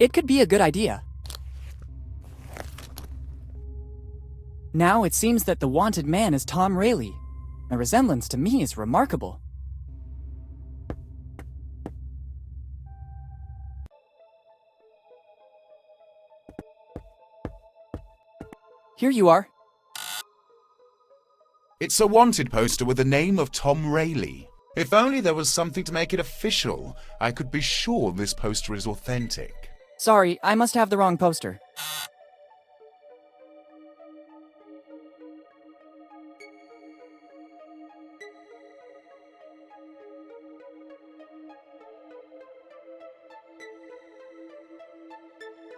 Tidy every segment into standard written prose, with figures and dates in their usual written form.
It could be a good idea. Now it seems that the wanted man is Tom Rayleigh. The resemblance to me is remarkable. Here you are. It's a wanted poster with the name of Tom Rayleigh. If only there was something to make it official, I could be sure this poster is authentic. Sorry, I must have the wrong poster.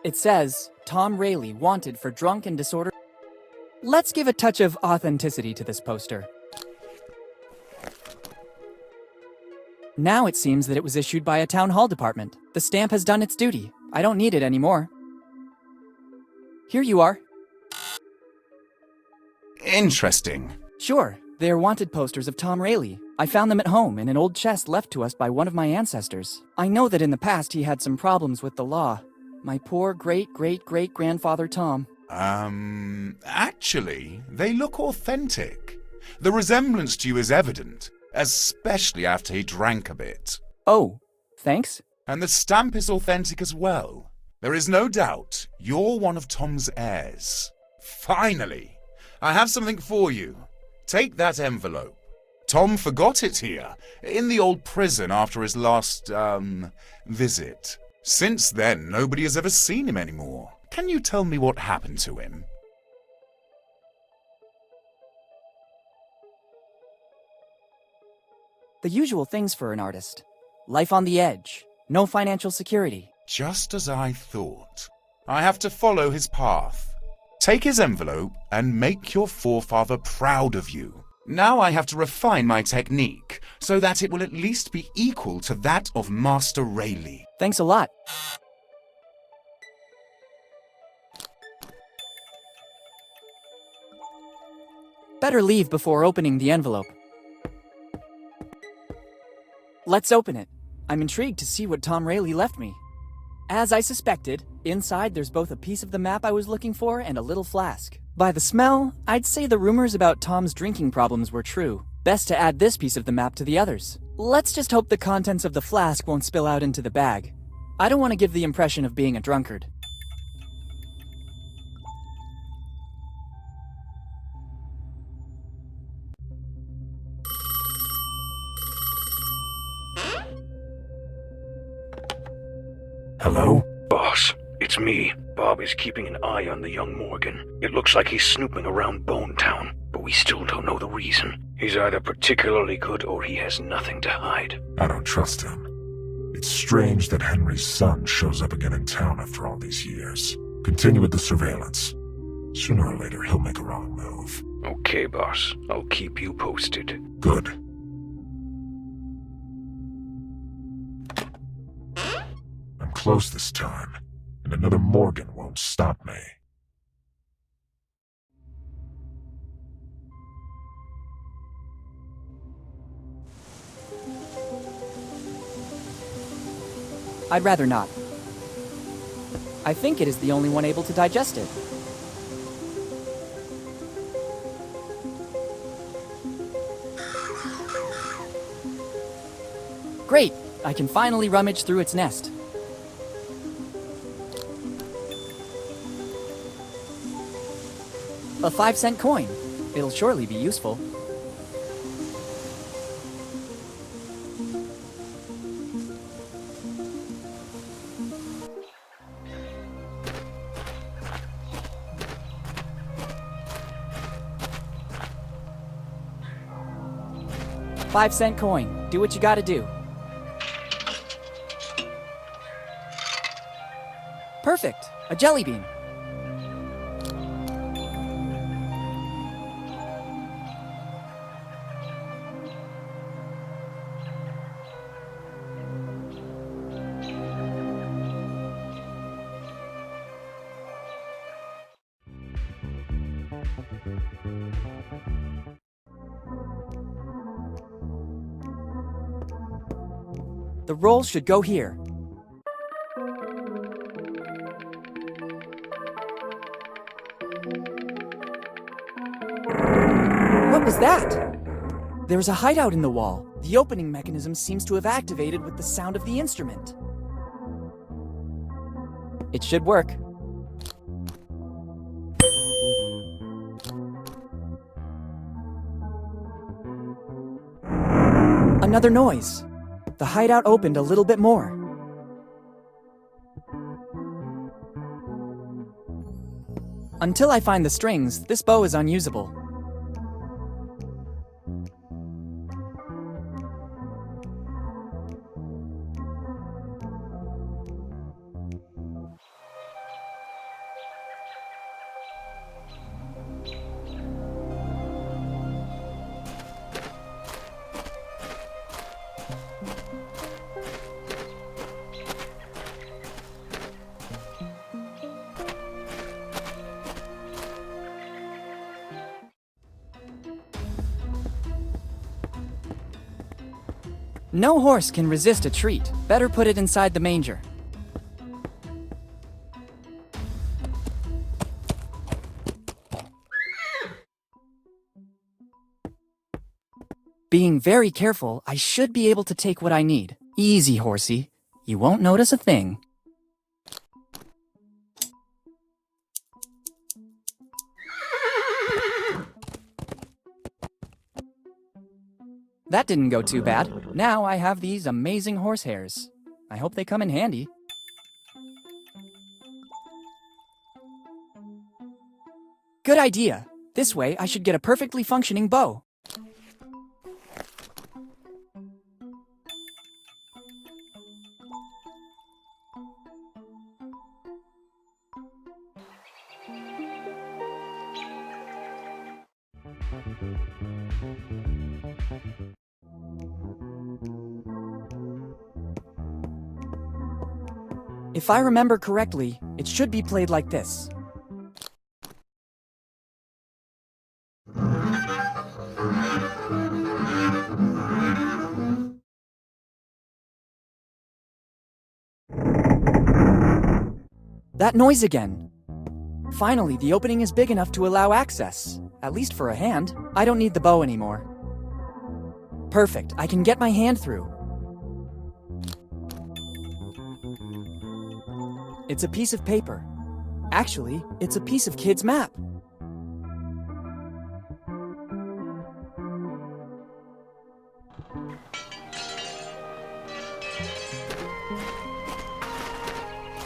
It says, Tom Rayleigh wanted for drunk and disorder. Let's give a touch of authenticity to this poster. Now it seems that it was issued by a town hall department. The stamp has done its duty. I don't need it anymore. Here you are. Interesting. Sure, they are wanted posters of Tom Rayleigh. I found them at home in an old chest left to us by one of my ancestors. I know that in the past he had some problems with the law. My poor great-great-great-grandfather Tom. Actually, they look authentic. The resemblance to you is evident, especially after he drank a bit. Oh, thanks. And the stamp is authentic as well. There is no doubt you're one of Tom's heirs. Finally, I have something for you. Take that envelope. Tom forgot it here, in the old prison after his last, visit. Since then, nobody has ever seen him anymore. Can you tell me what happened to him? The usual things for an artist. Life on the edge. No financial security. Just as I thought. I have to follow his path. Take his envelope and make your forefather proud of you. Now I have to refine my technique so that it will at least be equal to that of Master Rayleigh. Thanks a lot. Better leave before opening the envelope. Let's open it. I'm intrigued to see what Tom Rayleigh left me. As I suspected, inside there's both a piece of the map I was looking for and a little flask. By the smell, I'd say the rumors about Tom's drinking problems were true. Best to add this piece of the map to the others. Let's just hope the contents of the flask won't spill out into the bag. I don't want to give the impression of being a drunkard. Hello? Boss, it's me. Bob is keeping an eye on the young Morgan. It looks like he's snooping around Bonetown, but we still don't know the reason. He's either particularly good or he has nothing to hide. I don't trust him. It's strange that Henry's son shows up again in town after all these years. Continue with the surveillance. Sooner or later, he'll make a wrong move. Okay, boss. I'll keep you posted. Good. I'm close this time, and another Morgan won't stop me. I'd rather not. I think it is the only one able to digest it. Great! I can finally rummage through its nest. A 5-cent coin. It'll surely be useful. $5-cent coin. Do what you gotta do. Perfect. A jelly bean. The roll should go here. There's a hideout in the wall. The opening mechanism seems to have activated with the sound of the instrument. It should work. Another noise. The hideout opened a little bit more. Until I find the strings, this bow is unusable. No horse can resist a treat. Better put it inside the manger. Being very careful, I should be able to take what I need. Easy, horsey. You won't notice a thing. That didn't go too bad. Now I have these amazing horsehairs. I hope they come in handy. Good idea. This way I should get a perfectly functioning bow. If I remember correctly, it should be played like this. That noise again. Finally, the opening is big enough to allow access. At least for a hand. I don't need the bow anymore. Perfect, I can get my hand through. It's a piece of paper. Actually, it's a piece of Kid's map.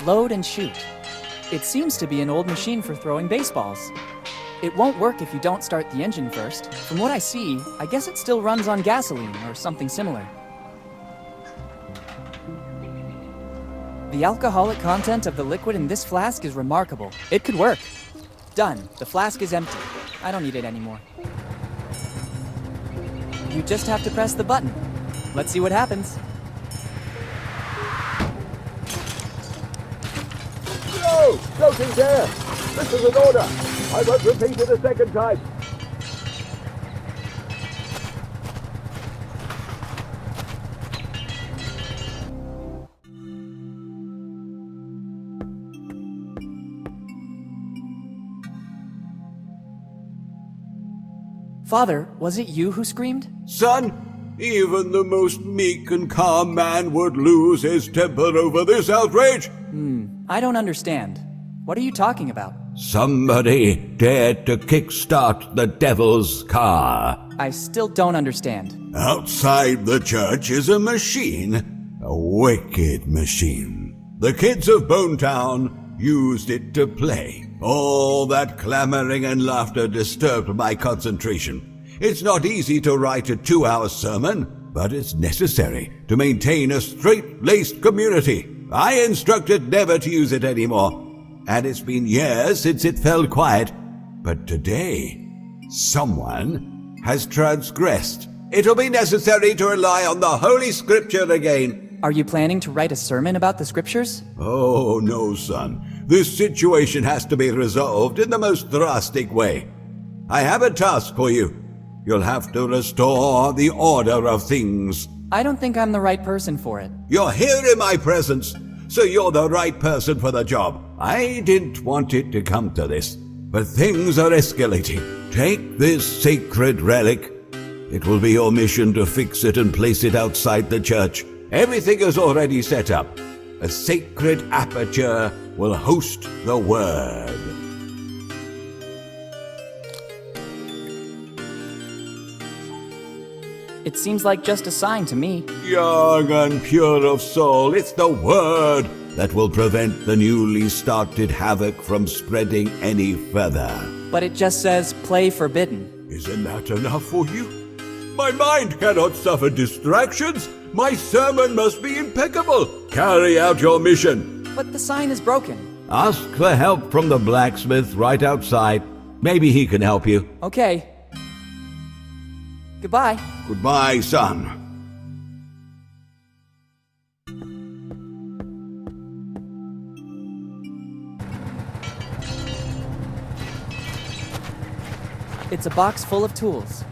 Load and shoot. It seems to be an old machine for throwing baseballs. It won't work if you don't start the engine first. From what I see, I guess it still runs on gasoline or something similar. The alcoholic content of the liquid in this flask is remarkable. It could work. Done. The flask is empty. I don't need it anymore. You just have to press the button. Let's see what happens. No! Floating there! This is an order! I won't repeat it a second time! Father, was it you who screamed? Son, even the most meek and calm man would lose his temper over this outrage. I don't understand. What are you talking about? Somebody dared to kickstart the devil's car. I still don't understand. Outside the church is a machine, a wicked machine. The kids of Bonetown used it to play. All that clamoring and laughter disturbed my concentration. It's not easy to write a 2-hour sermon, but it's necessary to maintain a straight-laced community. I instructed never to use it anymore, and it's been years since it fell quiet. But today, someone has transgressed. It'll be necessary to rely on the Holy Scripture again. Are you planning to write a sermon about the scriptures? Oh, no, son. This situation has to be resolved in the most drastic way. I have a task for you. You'll have to restore the order of things. I don't think I'm the right person for it. You're here in my presence, so you're the right person for the job. I didn't want it to come to this, but things are escalating. Take this sacred relic It will be your mission to fix it and place it outside the church. Everything is already set up. A sacred aperture will host the word. It seems like just a sign to me. Young and pure of soul, it's the word that will prevent the newly started havoc from spreading any further. But it just says, play forbidden. Isn't that enough for you? My mind cannot suffer distractions. My sermon must be impeccable. Carry out your mission. But the sign is broken. Ask for help from the blacksmith right outside. Maybe he can help you. Okay. Goodbye. Goodbye, son. It's a box full of tools.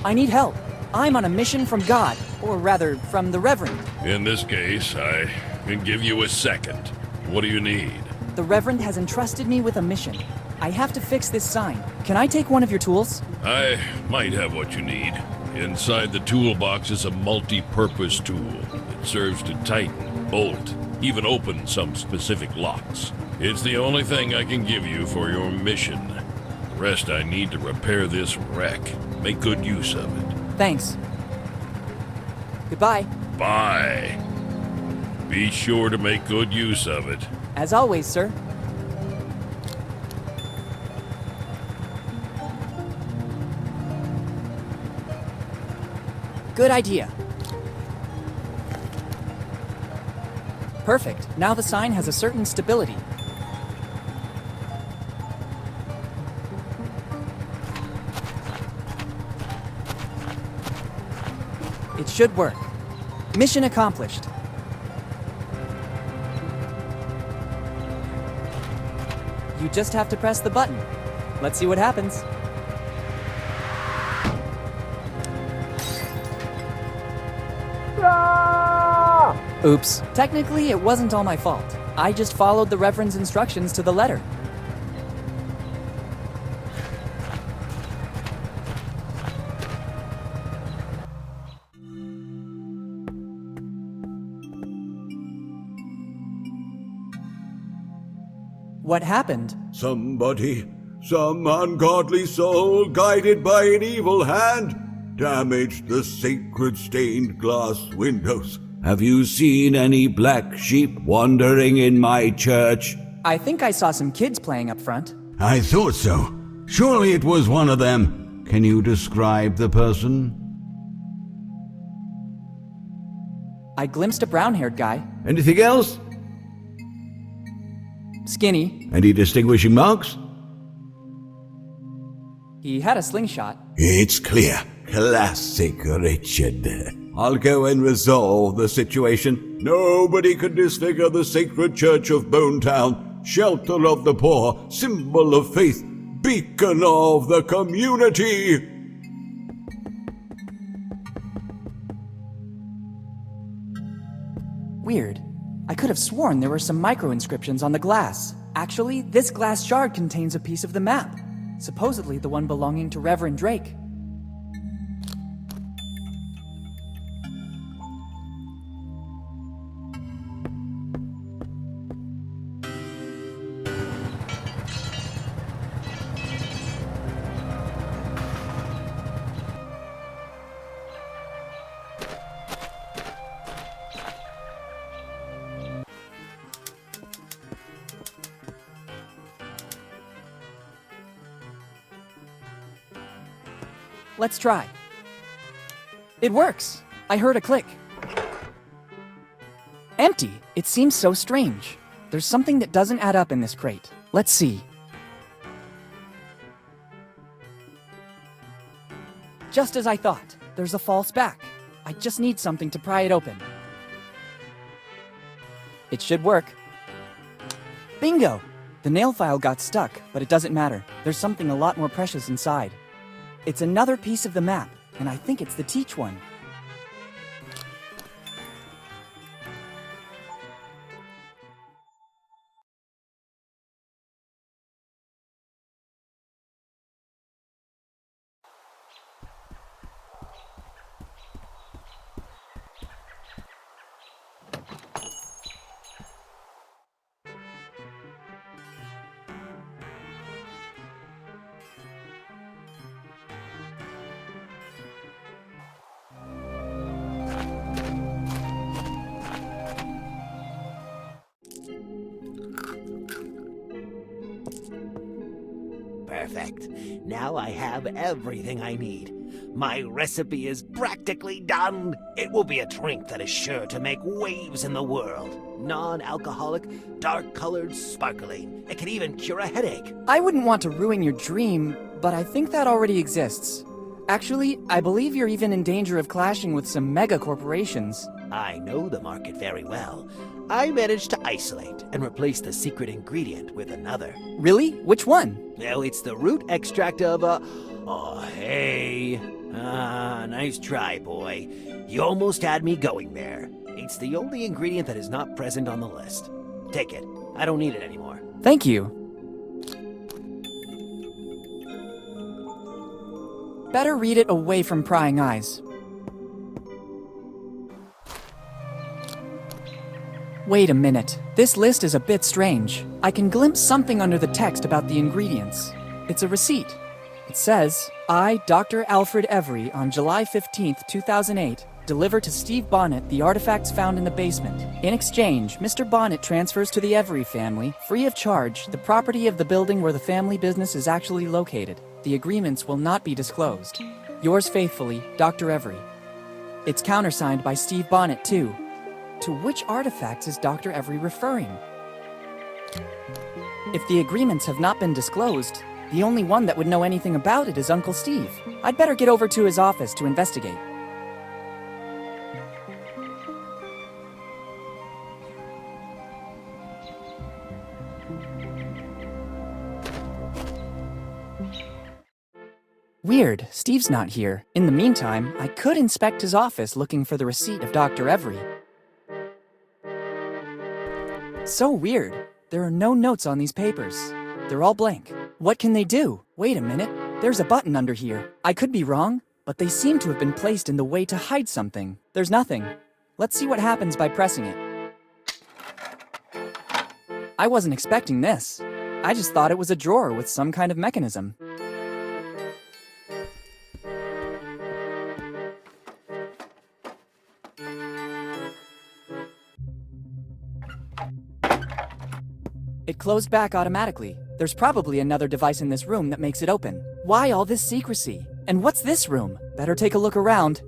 I need help. I'm on a mission from God, or rather, from the Reverend. In this case, I can give you a second. What do you need? The Reverend has entrusted me with a mission. I have to fix this sign. Can I take one of your tools? I might have what you need. Inside the toolbox is a multi-purpose tool. It serves to tighten, bolt, even open some specific locks. It's the only thing I can give you for your mission. The rest I need to repair this wreck. Make good use of it. Thanks. Goodbye. Bye. Be sure to make good use of it. As always, sir. Good idea. Perfect. Now the sign has a certain stability. It should work. Mission accomplished. You just have to press the button. Let's see what happens. Oops. Technically, it wasn't all my fault. I just followed the Reverend's instructions to the letter. What happened? Somebody, some ungodly soul guided by an evil hand, damaged the sacred stained glass windows. Have you seen any black sheep wandering in my church? I think I saw some kids playing up front. I thought so. Surely it was one of them. Can you describe the person? I glimpsed a brown-haired guy. Anything else? Skinny. Any distinguishing marks? He had a slingshot. It's clear. Classic Richard. I'll go and resolve the situation. Nobody can disfigure the sacred church of Bonetown, shelter of the poor, symbol of faith, beacon of the community. Weird. I could have sworn there were some micro-inscriptions on the glass. Actually, this glass shard contains a piece of the map. Supposedly the one belonging to Reverend Drake. Let's try. It works. I heard a click. Empty. It seems so strange. There's something that doesn't add up in this crate. Let's see. Just as I thought. There's a false back. I just need something to pry it open. It should work. Bingo! The nail file got stuck, but it doesn't matter. There's something a lot more precious inside. It's another piece of the map, and I think it's the Teach one. Perfect. Now I have everything I need. My recipe is practically done. It will be a drink that is sure to make waves in the world. Non-alcoholic, dark-colored, sparkling. It can even cure a headache. I wouldn't want to ruin your dream, but I think that already exists. Actually, I believe you're even in danger of clashing with some mega corporations. I know the market very well. I managed to isolate and replace the secret ingredient with another. Really? Which one? Well, it's the root extract of Oh, hey. Nice try, boy. You almost had me going there. It's the only ingredient that is not present on the list. Take it. I don't need it anymore. Thank you. Better read it away from prying eyes. Wait a minute. This list is a bit strange. I can glimpse something under the text about the ingredients. It's a receipt. It says, I, Dr. Alfred Every, on July 15th, 2008, deliver to Steve Bonnet the artifacts found in the basement. In exchange, Mr. Bonnet transfers to the Every family, free of charge, the property of the building where the family business is actually located. The agreements will not be disclosed. Yours faithfully, Dr. Every. It's countersigned by Steve Bonnet, too. To which artifacts is Dr. Every referring? If the agreements have not been disclosed, the only one that would know anything about it is Uncle Steve. I'd better get over to his office to investigate. Weird, Steve's not here. In the meantime, I could inspect his office looking for the receipt of Dr. Every. So weird. There are no notes on these papers. They're all blank. What can they do? Wait a minute. There's a button under here. I could be wrong, but they seem to have been placed in the way to hide something. There's nothing. Let's see what happens by pressing it. I wasn't expecting this. I just thought it was a drawer with some kind of mechanism. It closed back automatically. There's probably another device in this room that makes it open. Why all this secrecy? And what's this room? Better take a look around.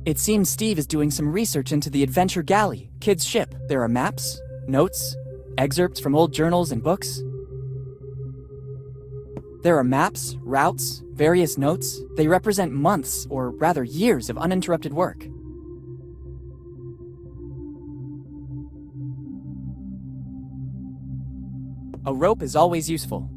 It seems Steve is doing some research into the Adventure Galley, kid's ship. There are maps, notes, excerpts from old journals and books. There are maps, routes, various notes. They represent months, or rather years, of uninterrupted work. A rope is always useful.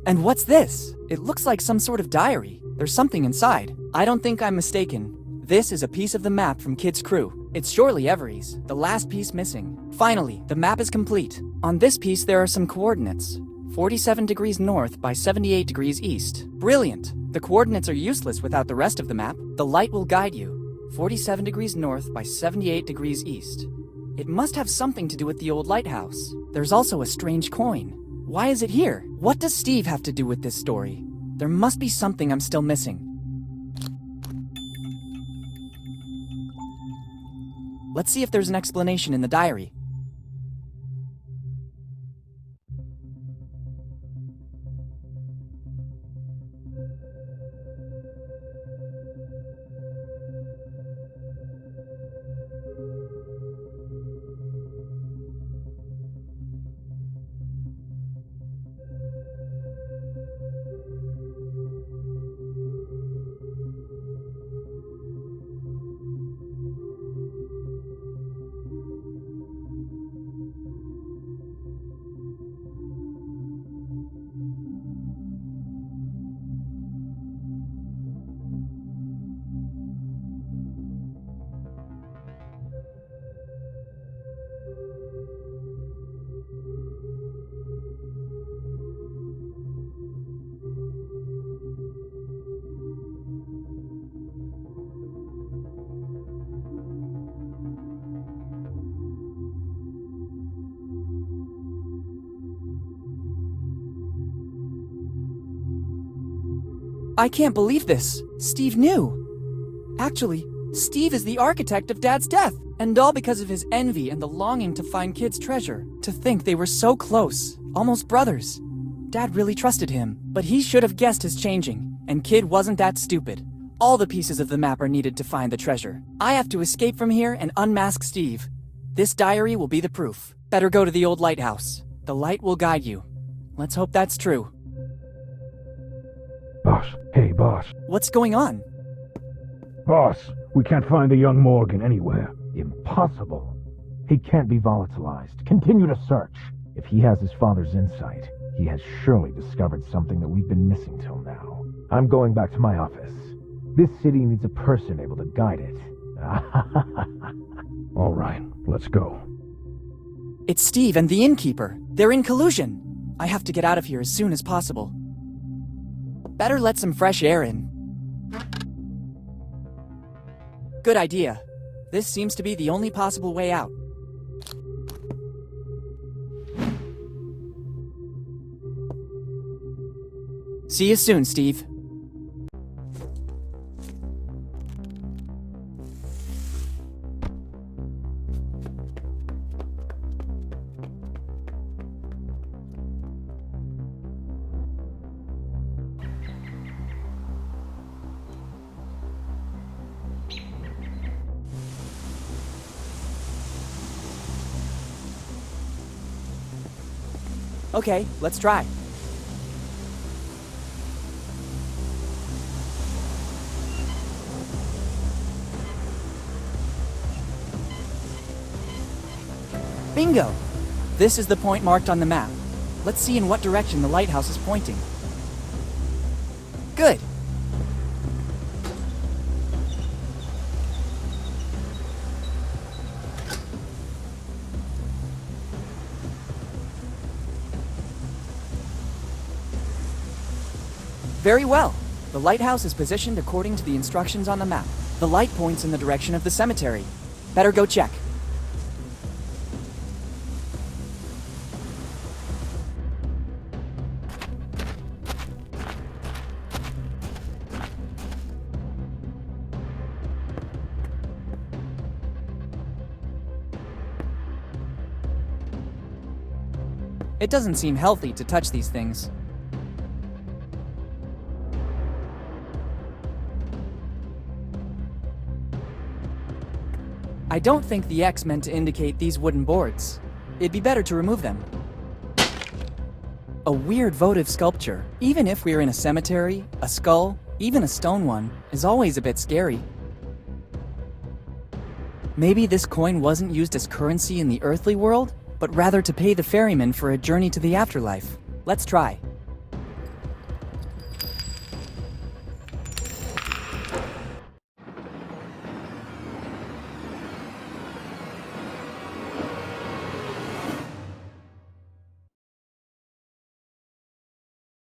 And what's this? It looks like some sort of diary. There's something inside. I don't think I'm mistaken. This is a piece of the map from Kid's crew. It's surely Every's, the last piece missing. Finally, the map is complete. On this piece there are some coordinates. 47 degrees north by 78 degrees east. Brilliant! The coordinates are useless without the rest of the map. The light will guide you. 47 degrees north by 78 degrees east. It must have something to do with the old lighthouse. There's also a strange coin. Why is it here? What does Steve have to do with this story? There must be something I'm still missing. Let's see if there's an explanation in the diary. I can't believe this. Steve knew. Actually, Steve is the architect of Dad's death, and all because of his envy and the longing to find Kid's treasure. To think they were so close, almost brothers. Dad really trusted him, but he should have guessed his changing, and Kid wasn't that stupid. All the pieces of the map are needed to find the treasure. I have to escape from here and unmask Steve. This diary will be the proof. Better go to the old lighthouse. The light will guide you. Let's hope that's true. Boss. Hey, boss. What's going on? Boss, we can't find the young Morgan anywhere. Impossible. He can't be volatilized. Continue to search. If he has his father's insight, he has surely discovered something that we've been missing till now. I'm going back to my office. This city needs a person able to guide it. All right, let's go. It's Steve and the innkeeper. They're in collusion. I have to get out of here as soon as possible. Better let some fresh air in. Good idea. This seems to be the only possible way out. See you soon, Steve. Okay, let's try. Bingo! This is the point marked on the map. Let's see in what direction the lighthouse is pointing. Good! Very well. The lighthouse is positioned according to the instructions on the map. The light points in the direction of the cemetery. Better go check. It doesn't seem healthy to touch these things. I don't think the X meant to indicate these wooden boards. It'd be better to remove them. A weird votive sculpture. Even if we're in a cemetery, a skull, even a stone one, is always a bit scary. Maybe this coin wasn't used as currency in the earthly world, but rather to pay the ferryman for a journey to the afterlife. Let's try.